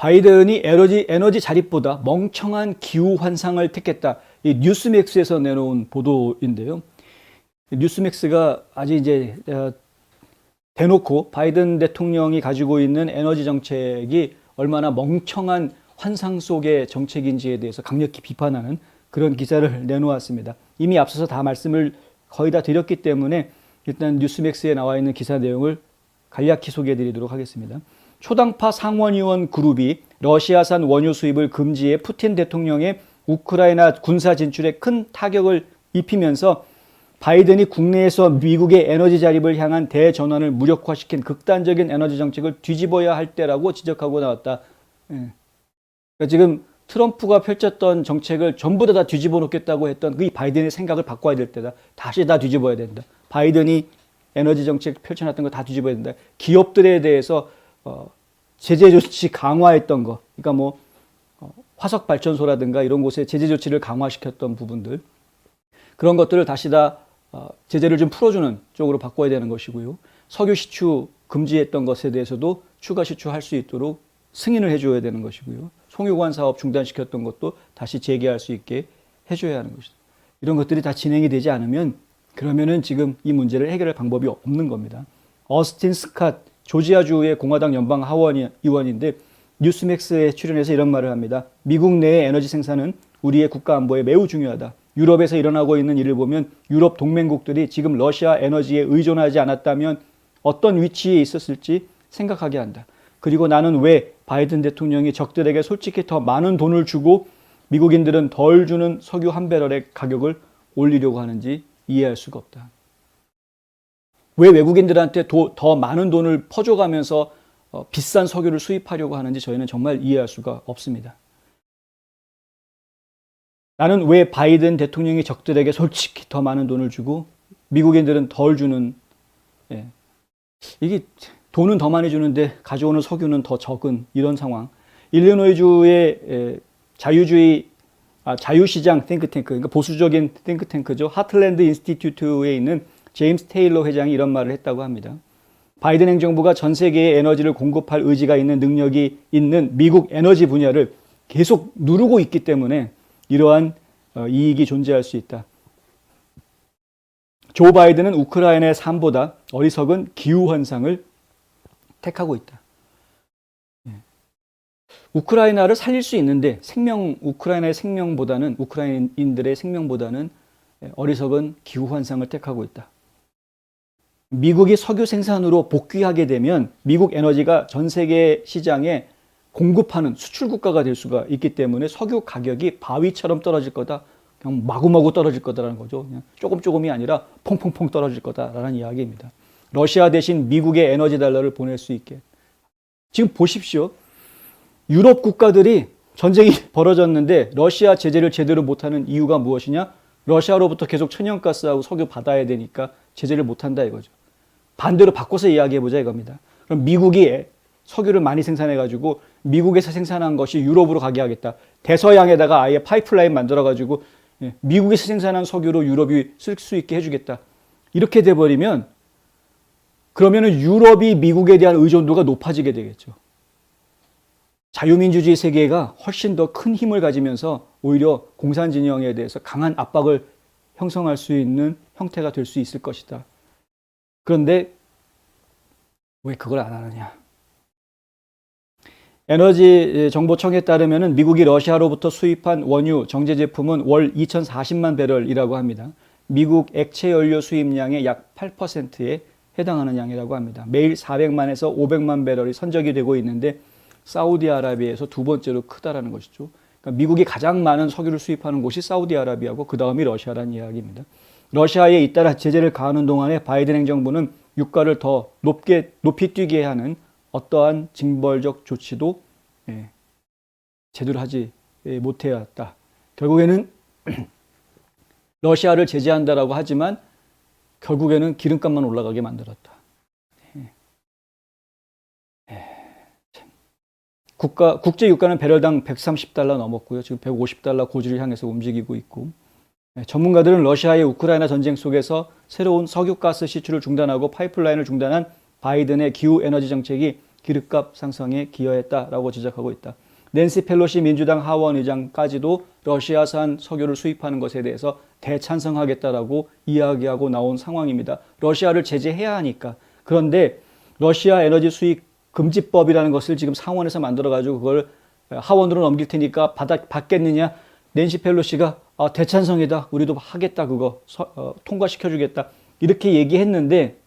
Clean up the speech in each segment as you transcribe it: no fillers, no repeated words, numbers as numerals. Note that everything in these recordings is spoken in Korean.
바이든이 에너지 자립보다 멍청한 기후 환상을 택했다. 이 뉴스맥스에서 내놓은 보도인데요. 뉴스맥스가 아직 이제 대놓고 바이든 대통령이 가지고 있는 에너지 정책이 얼마나 멍청한 환상 속의 정책인지에 대해서 강력히 비판하는 그런 기사를 내놓았습니다. 이미 앞서서 다 말씀을 거의 다 드렸기 때문에 일단 뉴스맥스에 나와 있는 기사 내용을 간략히 소개해 드리도록 하겠습니다. 초당파 상원의원 그룹이 러시아산 원유 수입을 금지해 푸틴 대통령의 우크라이나 군사 진출에 큰 타격을 입히면서 바이든이 국내에서 미국의 에너지 자립을 향한 대전환을 무력화시킨 극단적인 에너지 정책을 뒤집어야 할 때라고 지적하고 나왔다. 그러니까 지금 트럼프가 펼쳤던 정책을 전부 다 뒤집어 놓겠다고 했던 그 바이든의 생각을 바꿔야 될 때다. 다시 다 뒤집어야 된다. 바이든이 에너지 정책 펼쳐놨던 거 다 뒤집어야 된다. 기업들에 대해서 제재 조치 강화했던 거, 그러니까 뭐 화석 발전소라든가 이런 곳에 제재 조치를 강화시켰던 부분들, 그런 것들을 다시 다 제재를 좀 풀어주는 쪽으로 바꿔야 되는 것이고요. 석유 시추 금지했던 것에 대해서도 추가 시추할 수 있도록 승인을 해줘야 되는 것이고요. 송유관 사업 중단시켰던 것도 다시 재개할 수 있게 해줘야 하는 것이다. 이런 것들이 다 진행이 되지 않으면 그러면은 지금 이 문제를 해결할 방법이 없는 겁니다. 어스틴 스캇 조지아주의 공화당 연방 하원 의원인데 뉴스맥스에 출연해서 이런 말을 합니다. 미국 내의 에너지 생산은 우리의 국가 안보에 매우 중요하다. 유럽에서 일어나고 있는 일을 보면 유럽 동맹국들이 지금 러시아 에너지에 의존하지 않았다면 어떤 위치에 있었을지 생각하게 한다. 그리고 나는 왜 바이든 대통령이 적들에게 솔직히 더 많은 돈을 주고 미국인들은 덜 주는 석유 한 배럴의 가격을 올리려고 하는지 이해할 수가 없다. 왜 외국인들한테 더 많은 돈을 퍼줘가면서 비싼 석유를 수입하려고 하는지 저희는 정말 이해할 수가 없습니다. 나는 왜 바이든 대통령이 적들에게 솔직히 더 많은 돈을 주고 미국인들은 덜 주는, 이게 돈은 더 많이 주는데 가져오는 석유는 더 적은 이런 상황. 일리노이주의 자유시장 탱크탱크, 그러니까 보수적인 탱크탱크죠. 하틀랜드 인스티튜트에 있는 제임스 테일러 회장이 이런 말을 했다고 합니다. 바이든 행정부가 전 세계에 에너지를 공급할 의지가 있는 능력이 있는 미국 에너지 분야를 계속 누르고 있기 때문에 이러한 이익이 존재할 수 있다. 조 바이든은 우크라이나의 삶보다 어리석은 기후환상을 택하고 있다. 우크라이나를 살릴 수 있는데 우크라이나의 생명보다는, 우크라이나인들의 생명보다는 어리석은 기후환상을 택하고 있다. 미국이 석유 생산으로 복귀하게 되면 미국 에너지가 전 세계 시장에 공급하는 수출 국가가 될 수가 있기 때문에 석유 가격이 바위처럼 떨어질 거다. 그냥 마구마구 떨어질 거다라는 거죠. 그냥 조금이 아니라 퐁퐁퐁 떨어질 거다라는 이야기입니다. 러시아 대신 미국의 에너지 달러를 보낼 수 있게. 지금 보십시오. 유럽 국가들이 전쟁이 벌어졌는데 러시아 제재를 제대로 못하는 이유가 무엇이냐? 러시아로부터 계속 천연가스하고 석유 받아야 되니까 제재를 못한다 이거죠. 반대로 바꿔서 이야기해보자 이겁니다. 그럼 미국이 석유를 많이 생산해가지고 미국에서 생산한 것이 유럽으로 가게 하겠다. 대서양에다가 아예 파이프라인 만들어가지고 미국에서 생산한 석유로 유럽이 쓸 수 있게 해주겠다. 이렇게 돼버리면 그러면은 유럽이 미국에 대한 의존도가 높아지게 되겠죠. 자유민주주의 세계가 훨씬 더 큰 힘을 가지면서 오히려 공산진영에 대해서 강한 압박을 형성할 수 있는 형태가 될 수 있을 것이다. 그런데 왜 그걸 안 하느냐? 에너지정보청에 따르면 미국이 러시아로부터 수입한 원유 정제 제품은 월 2040만 배럴이라고 합니다. 미국 액체 연료 수입량의 약 8%에 해당하는 양이라고 합니다. 매일 400만에서 500만 배럴이 선적이 되고 있는데 사우디아라비아에서 두 번째로 크다라는 것이죠. 그러니까 미국이 가장 많은 석유를 수입하는 곳이 사우디아라비아고 그 다음이 러시아라는 이야기입니다. 러시아에 잇따라 제재를 가하는 동안에 바이든 행정부는 유가를 더 높이 뛰게 하는 어떠한 징벌적 조치도 제대로 하지 못해왔다. 결국에는 러시아를 제재한다라고 하지만 결국에는 기름값만 올라가게 만들었다. 국제 유가는 배럴당 130달러 넘었고요. 지금 150달러 고지를 향해서 움직이고 있고, 전문가들은 러시아의 우크라이나 전쟁 속에서 새로운 석유가스 시추를 중단하고 파이프라인을 중단한 바이든의 기후 에너지 정책이 기름값 상승에 기여했다라고 지적하고 있다. 낸시 펠로시 민주당 하원 의장까지도 러시아산 석유를 수입하는 것에 대해서 대찬성하겠다라고 이야기하고 나온 상황입니다. 러시아를 제재해야 하니까. 그런데 러시아 에너지 수입 금지법이라는 것을 지금 상원에서 만들어가지고 그걸 하원으로 넘길 테니까 받겠느냐? 낸시 펠로시가 대찬성이다. 우리도 하겠다. 그거 통과시켜주겠다. 이렇게 얘기했는데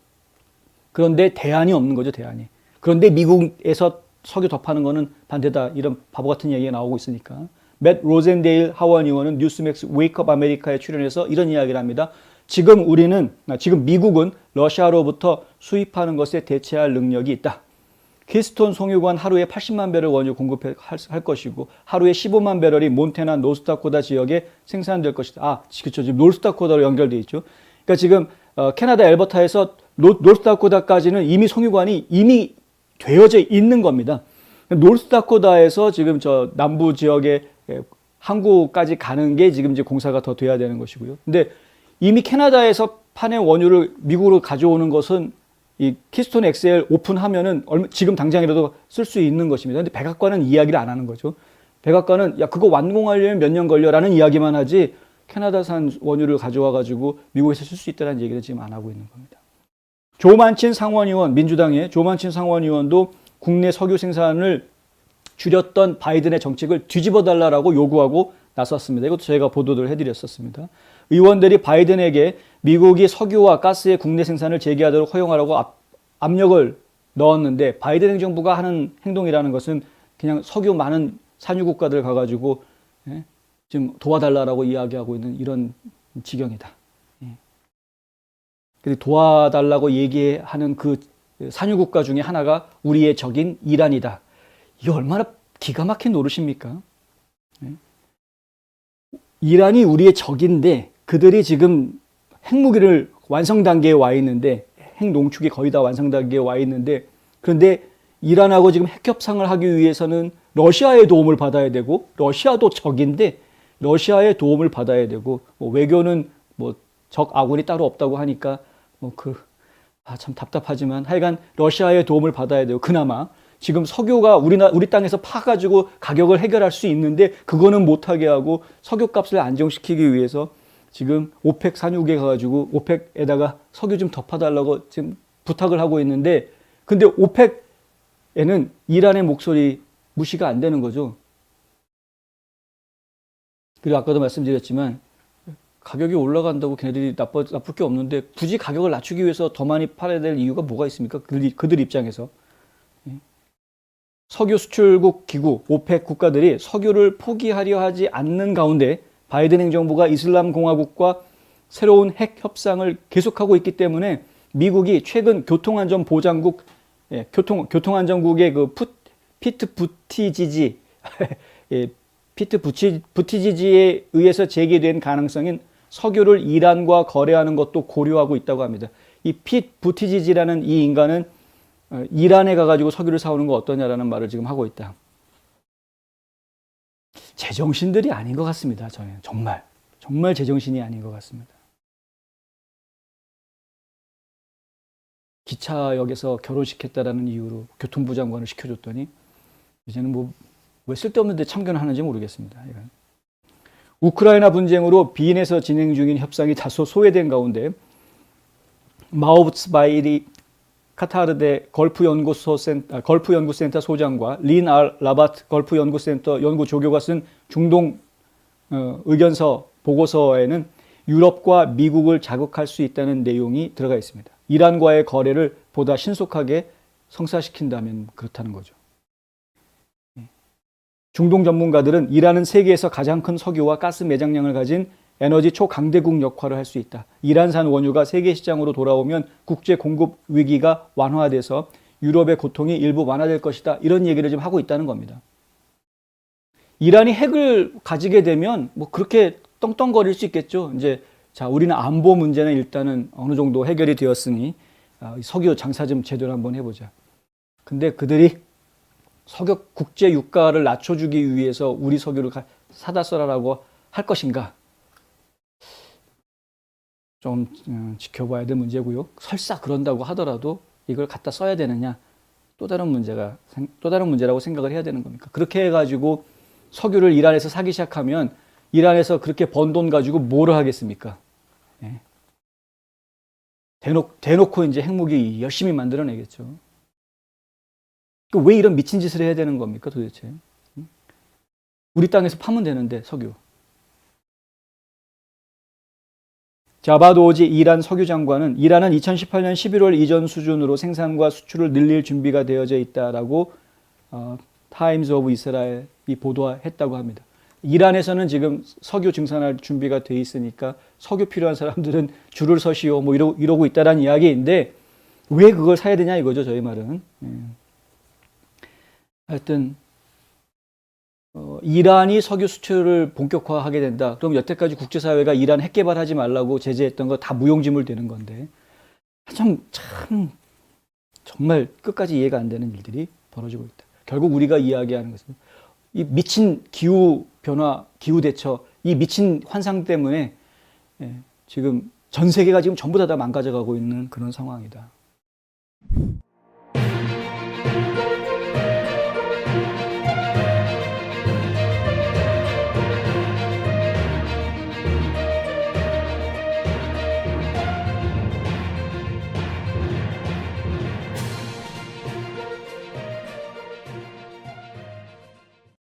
그런데 대안이 없는 거죠. 대안이. 그런데 미국에서 석유 더 파는 거는 반대다. 이런 바보 같은 얘기가 나오고 있으니까. 맷 로젠데일 하원 의원은 뉴스맥스 웨이크업 아메리카에 출연해서 이런 이야기를 합니다. 지금 미국은 러시아로부터 수입하는 것에 대체할 능력이 있다. 키스톤 송유관 하루에 80만 배럴 원유 공급할 것이고 하루에 15만 배럴이 몬태나 노스다코다 지역에 생산될 것이다. 그렇죠. 지금 노스다코다로 연결돼 있죠. 그러니까 지금 캐나다 엘버타에서 노스다코다까지는 이미 송유관이 이미 되어져 있는 겁니다. 노스다코다에서 지금 저 남부 지역에 항구까지 가는 게 지금 이제 공사가 더 돼야 되는 것이고요. 근데 이미 캐나다에서 파낸 원유를 미국으로 가져오는 것은 이 키스톤 엑셀 오픈하면은 지금 당장이라도 쓸 수 있는 것입니다. 근데 백악관은 이야기를 안 하는 거죠. 백악관은 야 그거 완공하려면 몇 년 걸려라는 이야기만 하지 캐나다산 원유를 가져와 가지고 미국에서 쓸 수 있다는 얘기를 지금 안 하고 있는 겁니다. 조만친 상원의원, 민주당의 조만친 상원의원도 국내 석유 생산을 줄였던 바이든의 정책을 뒤집어 달라고 요구하고 나섰습니다. 이것도 저희가 보도를 해드렸었습니다. 의원들이 바이든에게 미국이 석유와 가스의 국내 생산을 재개하도록 허용하라고 압력을 넣었는데 바이든 행정부가 하는 행동이라는 것은 그냥 석유 많은 산유 국가들 가가지고 지금 도와달라고 이야기하고 있는 이런 지경이다. 도와달라고 얘기하는 그 산유 국가 중에 하나가 우리의 적인 이란이다. 이게 얼마나 기가 막힌 노릇입니까? 이란이 우리의 적인데 그들이 지금 핵무기를 완성 단계에 와 있는데 핵 농축이 거의 다 완성 단계에 와 있는데 그런데 이란하고 지금 핵 협상을 하기 위해서는 러시아의 도움을 받아야 되고 러시아도 적인데 러시아의 도움을 받아야 되고 외교는 적 아군이 따로 없다고 하니까 참 답답하지만 하여간 러시아의 도움을 받아야 되고 그나마 지금 석유가 우리 땅에서 파가지고 가격을 해결할 수 있는데 그거는 못하게 하고 석유값을 안정시키기 위해서 지금 오펙 산유국에 가가지고 오펙에다가 석유 좀 더 파달라고 지금 부탁을 하고 있는데 근데 오펙에는 이란의 목소리 무시가 안 되는 거죠. 그리고 아까도 말씀드렸지만 가격이 올라간다고 걔네들이 나쁠 게 없는데 굳이 가격을 낮추기 위해서 더 많이 팔아야 될 이유가 뭐가 있습니까? 그들 입장에서. 석유 수출국 기구 오펙 국가들이 석유를 포기하려 하지 않는 가운데 바이든 행정부가 이슬람 공화국과 새로운 핵 협상을 계속하고 있기 때문에 미국이 최근 교통안전보장국 교통안전국의 그 피트 부티지지 피트 부티지지에 의해서 제기된 가능성인 석유를 이란과 거래하는 것도 고려하고 있다고 합니다. 이 피트 부티지지라는 이 인간은 이란에 가가지고 석유를 사오는 거 어떠냐라는 말을 지금 하고 있다. 제정신들이 아닌 것 같습니다. 저는 정말 제정신이 아닌 것 같습니다. 기차역에서 결혼시켰다라는 이유로 교통부 장관을 시켜줬더니 이제는 왜 쓸데없는 데 참견하는지 모르겠습니다. 이건. 우크라이나 분쟁으로 비엔에서 진행 중인 협상이 다소 소외된 가운데 마오브츠바이리 카타르대 걸프연구센터 소장과 린 알 라바트 걸프연구센터 연구조교가 쓴 중동 의견서 보고서에는 유럽과 미국을 자극할 수 있다는 내용이 들어가 있습니다. 이란과의 거래를 보다 신속하게 성사시킨다면 그렇다는 거죠. 중동 전문가들은 이란은 세계에서 가장 큰 석유와 가스 매장량을 가진 에너지 초강대국 역할을 할 수 있다. 이란산 원유가 세계 시장으로 돌아오면 국제 공급 위기가 완화돼서 유럽의 고통이 일부 완화될 것이다. 이런 얘기를 지금 하고 있다는 겁니다. 이란이 핵을 가지게 되면 그렇게 떵떵거릴 수 있겠죠. 우리는 안보 문제는 일단은 어느 정도 해결이 되었으니 석유 장사 좀 제대로 한번 해보자. 근데 그들이 석유 국제 유가를 낮춰주기 위해서 우리 석유를 사다 써라라고 할 것인가? 좀 지켜봐야 될 문제고요. 설사 그런다고 하더라도 이걸 갖다 써야 되느냐? 또 다른 문제라고 생각을 해야 되는 겁니까? 그렇게 해가지고 석유를 이란에서 사기 시작하면 이란에서 그렇게 번 돈 가지고 뭐를 하겠습니까? 예. 대놓고 이제 핵무기 열심히 만들어내겠죠. 왜 이런 미친 짓을 해야 되는 겁니까, 도대체? 우리 땅에서 파면 되는데, 석유. 자바드 오지 이란 석유 장관은 이란은 2018년 11월 이전 수준으로 생산과 수출을 늘릴 준비가 되어져 있다라고 타임즈 오브 이스라엘이 보도했다고 합니다. 이란에서는 지금 석유 증산할 준비가 돼 있으니까 석유 필요한 사람들은 줄을 서시오 뭐 이러고 있다라는 이야기인데 왜 그걸 사야 되냐 이거죠, 저희 말은. 하여튼 이란이 석유 수출을 본격화하게 된다. 그럼 여태까지 국제사회가 이란 핵 개발하지 말라고 제재했던 거 다 무용지물 되는 건데 참 정말 끝까지 이해가 안 되는 일들이 벌어지고 있다. 결국 우리가 이야기하는 것은 이 미친 기후 변화, 기후 대처, 이 미친 환상 때문에 지금 전 세계가 지금 전부 다 망가져가고 있는 그런 상황이다.